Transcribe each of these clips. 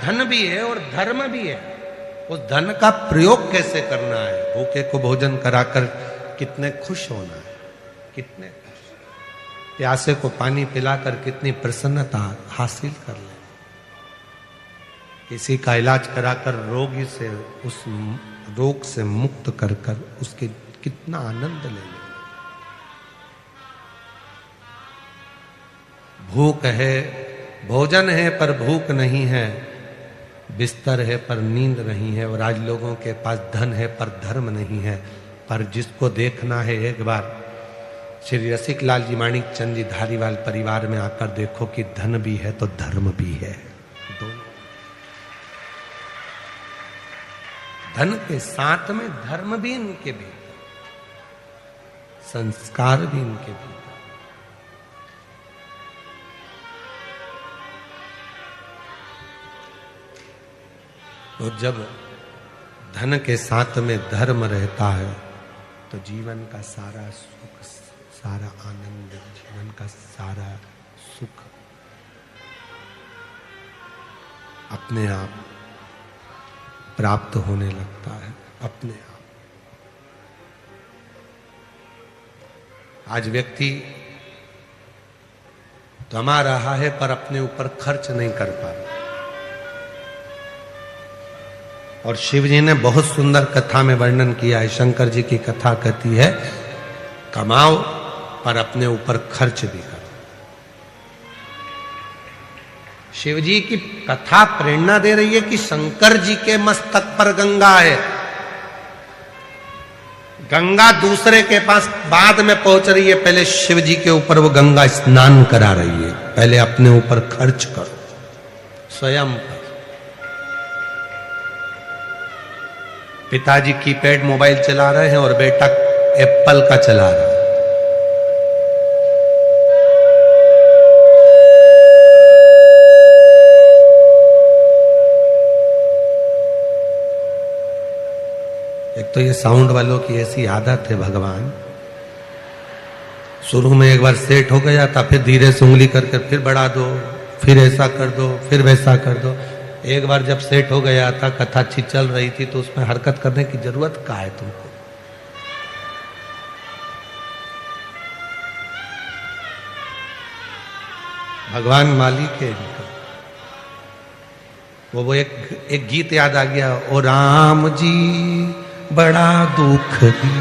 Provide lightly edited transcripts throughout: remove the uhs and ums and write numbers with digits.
धन भी है और धर्म भी है। उस धन का प्रयोग कैसे करना है, भूखे को भोजन कराकर कितने खुश होना है, कितने खुश, प्यासे को पानी पिलाकर कितनी प्रसन्नता हासिल कर ले, किसी का इलाज कराकर रोगी से उस रोग से मुक्त कर कर उसके कितना आनंद ले ले। भूख है, भोजन है पर भूख नहीं है, बिस्तर है पर नींद नहीं है, और आज लोगों के पास धन है पर धर्म नहीं है। पर जिसको देखना है एक बार श्री रसिक लाल जी माणिक चंद जी धारीवाल परिवार में आकर देखो कि धन भी है तो धर्म भी है, दोनों। धन के साथ में धर्म भी इनके भीतर, संस्कार भी इनके भीतर। तो जब धन के साथ में धर्म रहता है तो जीवन का सारा सुख, सारा आनंद, जीवन का सारा सुख अपने आप प्राप्त होने लगता है, अपने आप। आज व्यक्ति कमा रहा है पर अपने ऊपर खर्च नहीं कर पा रहा। और शिव जी ने बहुत सुंदर कथा में वर्णन किया है। शंकर जी की कथा कहती है, कमाओ पर अपने ऊपर खर्च भी करो। शिव जी की कथा प्रेरणा दे रही है कि शंकर जी के मस्तक पर गंगा है, गंगा दूसरे के पास बाद में पहुंच रही है, पहले शिव जी के ऊपर वो गंगा स्नान करा रही है। पहले अपने ऊपर खर्च करो, स्वयं पर। पिताजी कीपैड मोबाइल चला रहे हैं और बेटा एप्पल का चला रहा है। एक तो ये साउंड वालों की ऐसी आदत है, भगवान शुरू में एक बार सेट हो गया था, फिर धीरे से उंगली करके फिर बढ़ा दो, फिर ऐसा कर दो, फिर वैसा कर दो। एक बार जब सेट हो गया था, कथा अच्छी चल रही थी, तो उसमें हरकत करने की जरूरत क्या है तुमको? भगवान मालिक है इनका। वो एक गीत याद आ गया, ओ राम जी बड़ा दुख दी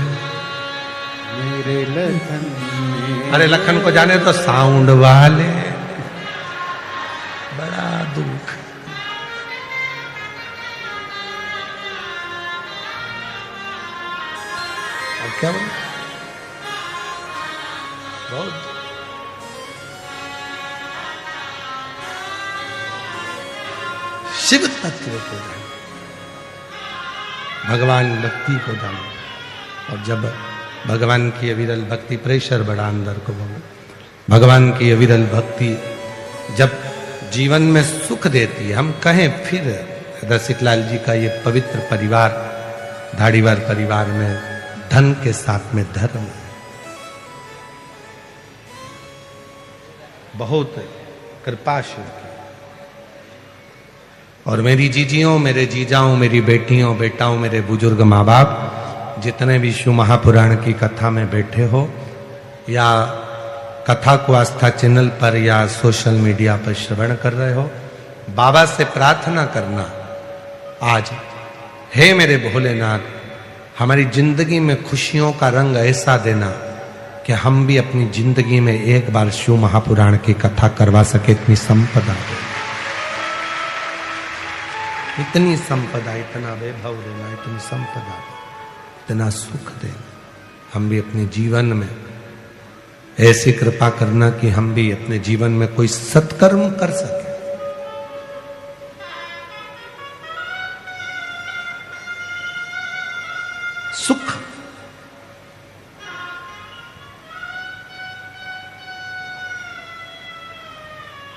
मेरे लखन। अरे लखन को जाने तो साउंड वाले, बड़ा दुख। और क्या बोले? बहुत शिव तत्व को जाने, भगवान भक्ति को जाने। और जब भगवान की अविरल भक्ति, प्रेशर बड़ा अंदर को बोलो, भगवान की अविरल भक्ति जब जीवन में सुख देती है। हम कहें फिर रसिकलाल जी का ये पवित्र परिवार, धाड़ीवाल परिवार में धन के साथ में धर्म, बहुत कृपा शिव की। और मेरी जीजियों, मेरे जीजाओं, मेरी बेटियों, बेटाओं, मेरे बुजुर्ग माँ बाप, जितने भी शिव महापुराण की कथा में बैठे हो या कथा को आस्था चैनल पर या सोशल मीडिया पर श्रवण कर रहे हो, बाबा से प्रार्थना करना आज, हे मेरे भोलेनाथ, हमारी जिंदगी में खुशियों का रंग ऐसा देना कि हम भी अपनी जिंदगी में एक बार शिव महापुराण की कथा करवा सके। इतनी संपदा दे, इतनी संपदा, इतना वैभव देना, इतनी संपदा, इतना सुख देना। हम भी अपने जीवन में ऐसी कृपा करना कि हम भी अपने जीवन में कोई सत्कर्म कर सके। सुख,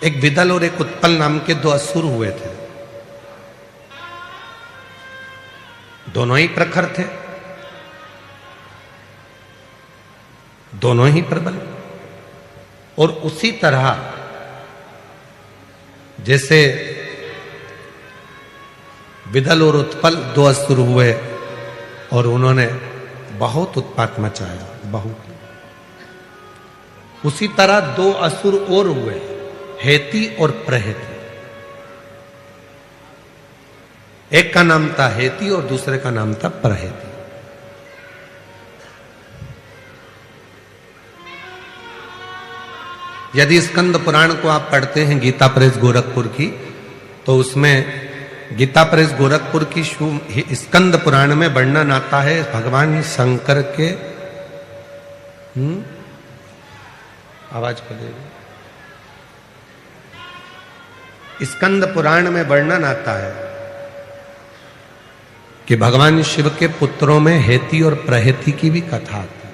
एक विदल और एक उत्पल नाम के दो असुर हुए थे। दोनों ही प्रखर थे, दोनों ही प्रबल। और उसी तरह जैसे विदल और उत्पल 2 असुर हुए और उन्होंने बहुत उत्पात मचाया, बहुत। उसी तरह 2 असुर और हुए, हेती और प्रहेती। एक का नाम था हेती और दूसरे का नाम था प्रहेती। यदि स्कंद पुराण को आप पढ़ते हैं गीता प्रेस गोरखपुर की, तो उसमें गीता प्रेस गोरखपुर की स्कंद पुराण में वर्णन आता है भगवान शंकर के आवाज को देगी। स्कंद पुराण में वर्णन आता है कि भगवान शिव के पुत्रों में हेती और प्रहेती की भी कथा आती है।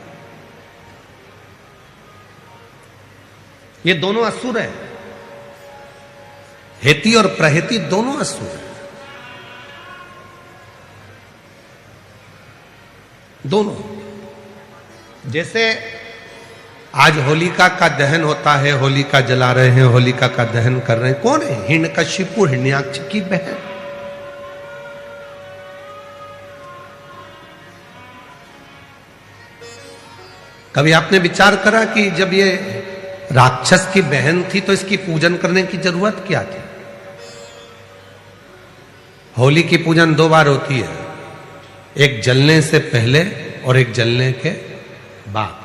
ये दोनों असुर हैं, हेती और प्रहेती दोनों असुर हैं, दोनों। जैसे आज होलिका का दहन होता है, होलिका जला रहे हैं, होलिका का दहन कर रहे हैं, कौन है? हिरण्यकशिपु, हिरण्याक्ष की बहन। कभी आपने विचार करा कि जब ये राक्षस की बहन थी तो इसकी पूजन करने की जरूरत क्या थी? होली की पूजन 2 बार होती है, एक जलने से पहले और एक जलने के बाद।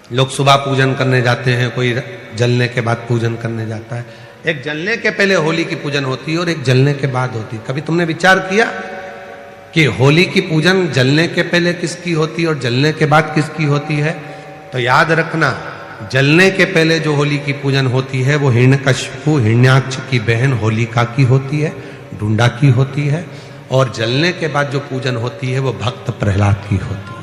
लोग सुबह पूजन करने जाते हैं, कोई जलने के बाद पूजन करने जाता है। एक जलने के पहले होली की पूजन होती है और एक जलने के बाद होती है। कभी तुमने विचार किया कि होली की पूजन जलने के पहले किसकी होती है और जलने के बाद किसकी होती है? तो याद रखना, जलने के पहले जो होली की पूजन होती है वो हिरण्यकशिपु, हिरण्याक्ष की बहन होलिका की होती है, डूंडा की होती है। और जलने के बाद जो पूजन होती है वो भक्त प्रहलाद की होती है।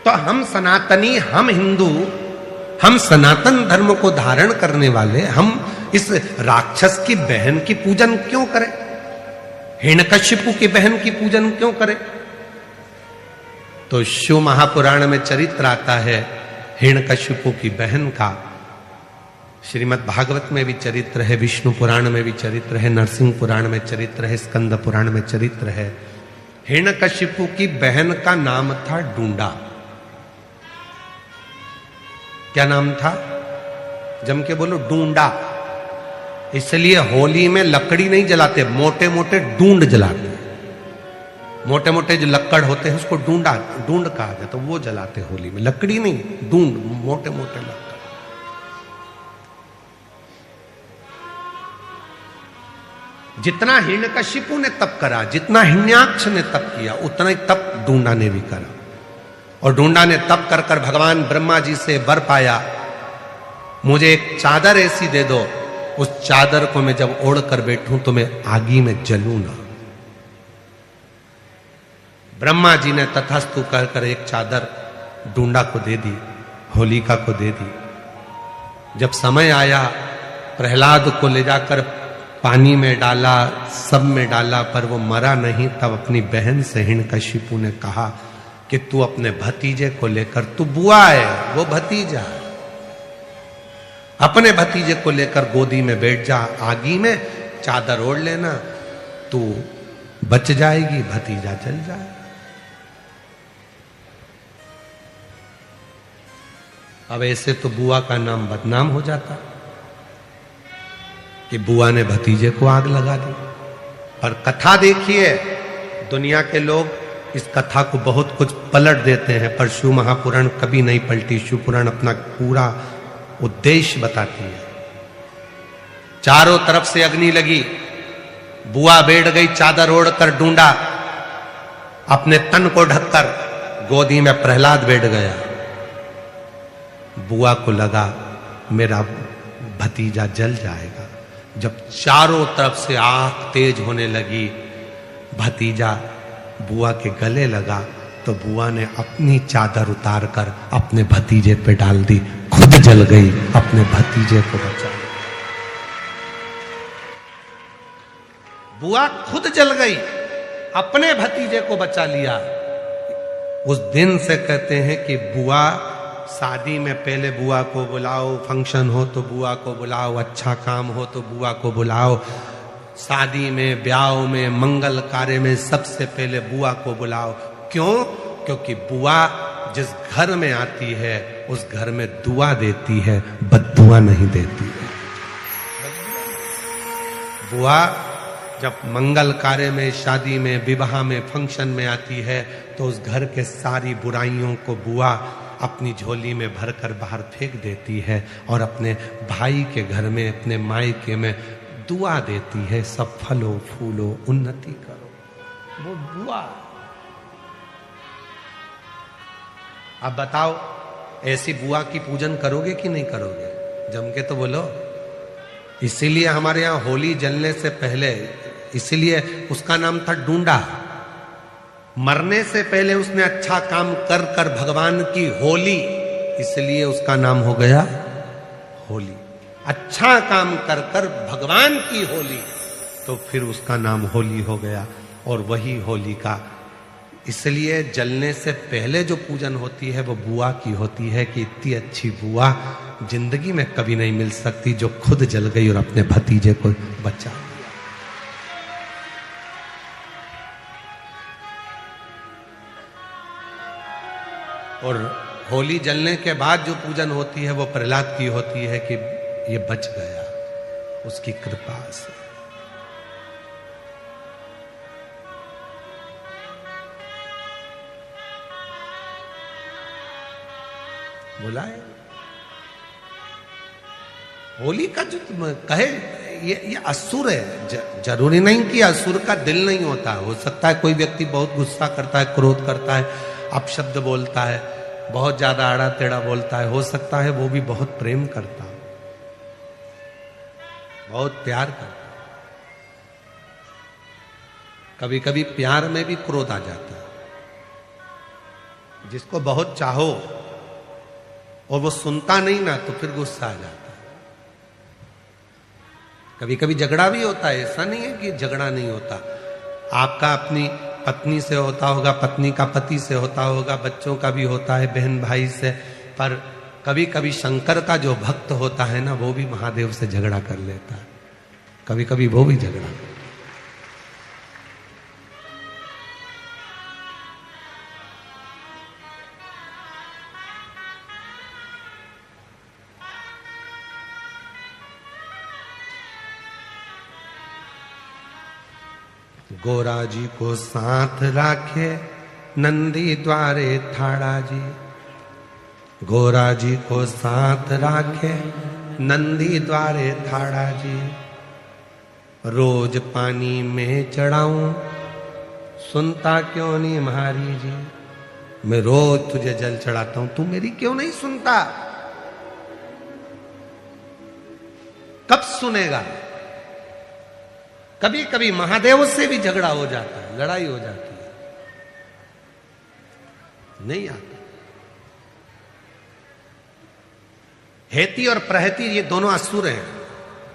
तो हम सनातनी, हम हिंदू, हम सनातन धर्म को धारण करने वाले, हम इस राक्षस की बहन की पूजन क्यों करें? हिरण्यकशिपु की बहन की पूजन क्यों करें? तो शिव महापुराण में चरित्र आता है हिरण्यकशिपु की बहन का। श्रीमद् भागवत में भी चरित्र है, विष्णु पुराण में भी चरित्र है, नरसिंह पुराण में चरित्र है, स्कंद पुराण में चरित्र है। हिरण्यकशिपु की बहन का नाम था डूंडा। क्या नाम था? जम के बोलो, डूंडा। इसलिए होली में लकड़ी नहीं जलाते, मोटे मोटे डूंड जलाते हैं। मोटे मोटे जो लक्कड़ होते हैं उसको डूंड कहा जाता, तो वो जलाते होली में। लकड़ी नहीं, डूंड, मोटे मोटे लक्कड़। जितना हिरण्यकशिपु ने तप करा, जितना हिरण्याक्ष ने तप किया, उतना ही तप डूंडा ने भी करा। और डूंडा ने तप कर कर भगवान ब्रह्मा जी से वर पाया, मुझे एक चादर ऐसी दे दो, उस चादर को मैं जब ओढ़ कर बैठूं तो मैं आगी में जलूं ना। ब्रह्मा जी ने तथास्तु कहकर एक चादर डूंडा को दे दी, होलिका को दे दी। जब समय आया, प्रहलाद को ले जाकर पानी में डाला, सब में डाला, पर वो मरा नहीं। तब अपनी बहन से हिरण्यकशिपु ने कहा कि तू अपने भतीजे को लेकर, तू बुआ है, वो भतीजा है, अपने भतीजे को लेकर गोदी में बैठ जा, आगी में चादर ओढ़ लेना, तू बच जाएगी, भतीजा जल जाए। अब ऐसे तो बुआ का नाम बदनाम हो जाता कि बुआ ने भतीजे को आग लगा दी। पर कथा देखिए, दुनिया के लोग इस कथा को बहुत कुछ पलट देते हैं, पर शिव महापुराण कभी नहीं पलटी। शिव पुराण अपना पूरा उद्देश्य बताती है। चारों तरफ से अग्नि लगी, बुआ बैठ गई चादर ओढ़कर, डूंडा अपने तन को ढककर, गोदी में प्रहलाद बैठ गया। बुआ को लगा मेरा भतीजा जल जाएगा। जब चारों तरफ से आग तेज होने लगी, भतीजा बुआ के गले लगा, तो बुआ ने अपनी चादर उतार कर अपने भतीजे पे डाल दी, खुद जल गई, अपने भतीजे को बचा। बुआ खुद जल गई, अपने भतीजे को बचा लिया। उस दिन से कहते हैं कि बुआ शादी में पहले बुआ को बुलाओ, फंक्शन हो तो बुआ को बुलाओ, अच्छा काम हो तो बुआ को बुलाओ, शादी में, ब्याह में, मंगल कार्य में सबसे पहले बुआ को बुलाओ। क्यों? क्योंकि बुआ जिस घर में आती है उस घर में दुआ देती है, बद्दुआ नहीं देती है। बुआ जब मंगल कार्य में, शादी में, विवाह में, फंक्शन में आती है तो उस घर के सारी बुराइयों को बुआ अपनी झोली में भरकर बाहर फेंक देती है और अपने भाई के घर में, अपने मायके में दुआ देती है, सब फलो फूलो, उन्नति करो। वो बुआ। अब बताओ, ऐसी बुआ की पूजन करोगे कि नहीं करोगे? जम के तो बोलो। इसीलिए हमारे यहां होली जलने से पहले, इसीलिए उसका नाम था डूंडा। मरने से पहले उसने अच्छा काम कर कर भगवान की होली, इसलिए उसका नाम हो गया होली। अच्छा काम कर कर भगवान की होली, तो फिर उसका नाम होली हो गया। और वही होली का, इसलिए जलने से पहले जो पूजन होती है वो बुआ की होती है कि इतनी अच्छी बुआ जिंदगी में कभी नहीं मिल सकती जो खुद जल गई और अपने भतीजे को बचा लिया। और होली जलने के बाद जो पूजन होती है वो प्रहलाद की होती है कि ये बच गया उसकी कृपा से। बोला है होली का जो कहे ये असुर है। जरूरी नहीं कि असुर का दिल नहीं होता। हो सकता है कोई व्यक्ति बहुत गुस्सा करता है, क्रोध करता है, अपशब्द बोलता है, बहुत ज्यादा आड़ा टेढ़ा बोलता है। हो सकता है वो भी बहुत प्रेम करता हो, बहुत प्यार करता। कभी कभी प्यार में भी क्रोध आ जाता है। जिसको बहुत चाहो और वो सुनता नहीं ना, तो फिर गुस्सा आ जाता है। कभी कभी झगड़ा भी होता है, ऐसा नहीं है कि झगड़ा नहीं होता। आपका अपनी पत्नी से होता होगा, पत्नी का पति से होता होगा, बच्चों का भी होता है, बहन भाई से। पर कभी कभी शंकर का जो भक्त होता है ना, वो भी महादेव से झगड़ा कर लेता है। कभी कभी वो भी झगड़ा करता है। गोरा जी को साथ राखे नंदी द्वारे थाड़ा जी। गोरा जी को साथ राखे नंदी द्वारे थाड़ा जी। रोज पानी में चढ़ाऊं सुनता क्यों नहीं महारी जी। मैं रोज तुझे जल चढ़ाता हूं, तू मेरी क्यों नहीं सुनता? कब सुनेगा? कभी कभी महादेव से भी झगड़ा हो जाता है, लड़ाई हो जाती है, नहीं आता। हेती और प्रहती ये दोनों असुर हैं,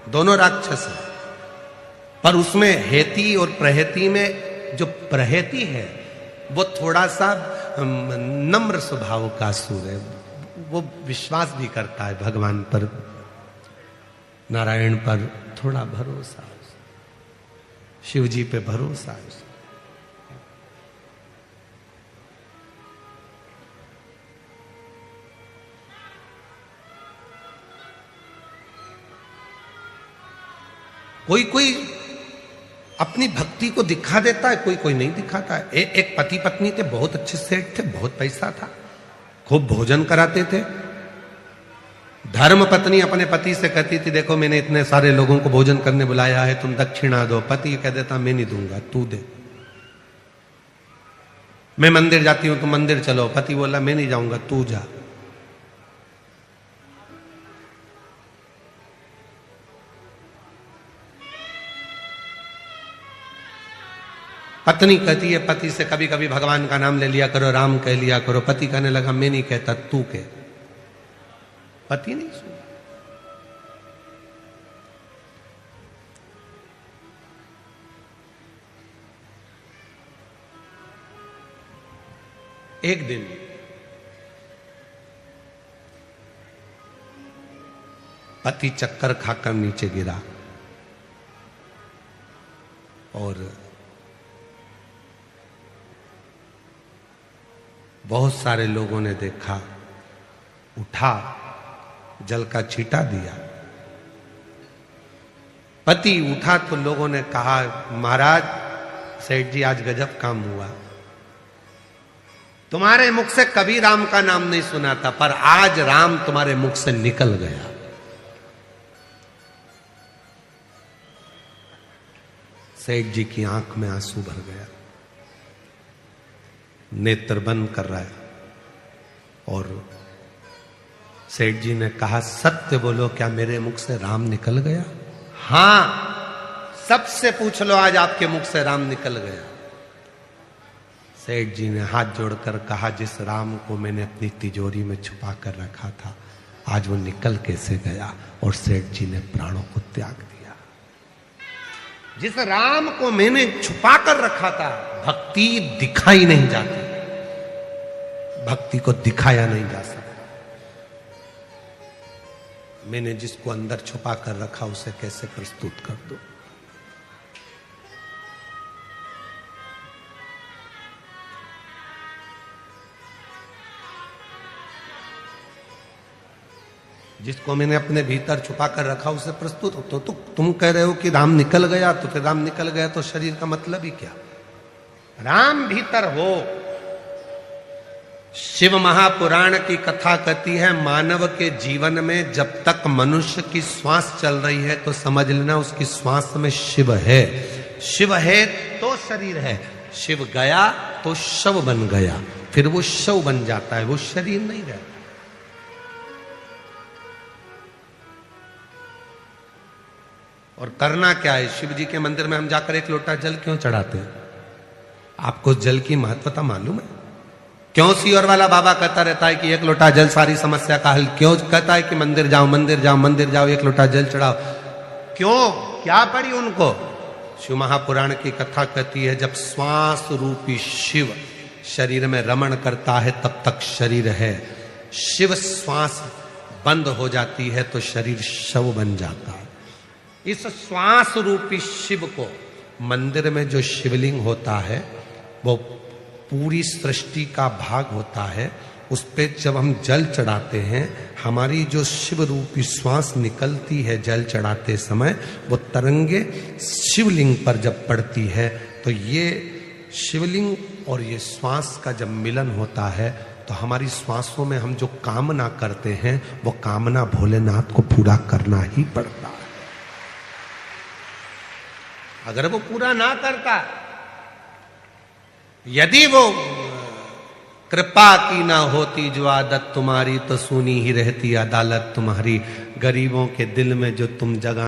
दोनों राक्षस हैं। पर उसमें हेती और प्रहती में जो प्रहती है वो थोड़ा सा नम्र स्वभाव का असुर है। वो विश्वास भी करता है भगवान पर, नारायण पर थोड़ा भरोसा, शिव जी पे भरोसा है। कोई कोई अपनी भक्ति को दिखा देता है, कोई कोई नहीं दिखाता है। एक पति पत्नी थे, बहुत अच्छे सेठ थे, बहुत पैसा था, खूब भोजन कराते थे। धर्म पत्नी अपने पति से कहती थी, देखो मैंने इतने सारे लोगों को भोजन करने बुलाया है, तुम दक्षिणा दो। पति कह देता, मैं नहीं दूंगा, तू दे। मैं मंदिर जाती हूं, तुम मंदिर चलो। पति बोला, मैं नहीं जाऊंगा, तू जा। पत्नी कहती है पति से, कभी कभी भगवान का नाम ले लिया करो, राम कह लिया करो। पति कहने लगा, मैं नहीं कहता, तू कह। पति नहीं सुना। एक दिन पति चक्कर खाकर नीचे गिरा और बहुत सारे लोगों ने देखा, उठा, जल का छींटा दिया। पति उठा तो लोगों ने कहा, महाराज सेठ जी आज गजब काम हुआ, तुम्हारे मुख से कभी राम का नाम नहीं सुना था, पर आज राम तुम्हारे मुख से निकल गया। सेठ जी की आंख में आंसू भर गया, नेत्र बंद कर रहा है और सेठ जी ने कहा, सत्य बोलो, क्या मेरे मुख से राम निकल गया? हां, सबसे पूछ लो, आज आपके मुख से राम निकल गया। सेठ जी ने हाथ जोड़कर कहा, जिस राम को मैंने अपनी तिजोरी में छुपा कर रखा था, आज वो निकल कैसे गया? और सेठ जी ने प्राणों को त्याग दिया। जिस राम को मैंने छुपा कर रखा था, भक्ति दिखाई नहीं जाती, भक्ति को दिखाया नहीं जा सकता। मैंने जिसको अंदर छुपा कर रखा, उसे कैसे प्रस्तुत कर दूं? जिसको मैंने अपने भीतर छुपा कर रखा, उसे प्रस्तुत हो। तो तुम कह रहे हो कि राम निकल गया, तो फिर राम निकल गया तो शरीर का मतलब ही क्या? राम भीतर हो। शिव महापुराण की कथा कहती है, मानव के जीवन में जब तक मनुष्य की श्वास चल रही है तो समझ लेना उसकी श्वास में शिव है। शिव है तो शरीर है, शिव गया तो शव बन गया, फिर वो शव बन जाता है, वो शरीर नहीं रहता। और करना क्या है? शिव जी के मंदिर में हम जाकर एक लोटा जल क्यों चढ़ाते हैं? आपको जल की महत्वता मालूम है? क्यों सीहोर वाला बाबा कहता रहता है कि एक लोटा जल सारी समस्या का हल? क्यों कहता है कि मंदिर जाओ, मंदिर जाओ, मंदिर जाओ, एक लोटा जल चढ़ाओ? क्यों? क्या पड़ी उनको? शिव महापुराण की कथा कहती है, जब श्वास रूपी शिव शरीर में रमण करता है तब तक शरीर है। शिव श्वास बंद हो जाती है तो शरीर शव बन जाता है। इस श्वास रूपी शिव को मंदिर में जो शिवलिंग होता है, वो पूरी सृष्टि का भाग होता है। उस पे जब हम जल चढ़ाते हैं, हमारी जो शिव रूपी श्वास निकलती है जल चढ़ाते समय, वो तरंगे शिवलिंग पर जब पड़ती है, तो ये शिवलिंग और ये श्वास का जब मिलन होता है, तो हमारी श्वासों में हम जो कामना करते हैं, वो कामना भोलेनाथ को पूरा करना ही पड़ता है। अगर वो पूरा ना करता, यदि वो कृपा की ना होती जो आदत तुम्हारी, तो सुनी ही रहती अदालत तुम्हारी। गरीबों के दिल में जो तुम जगह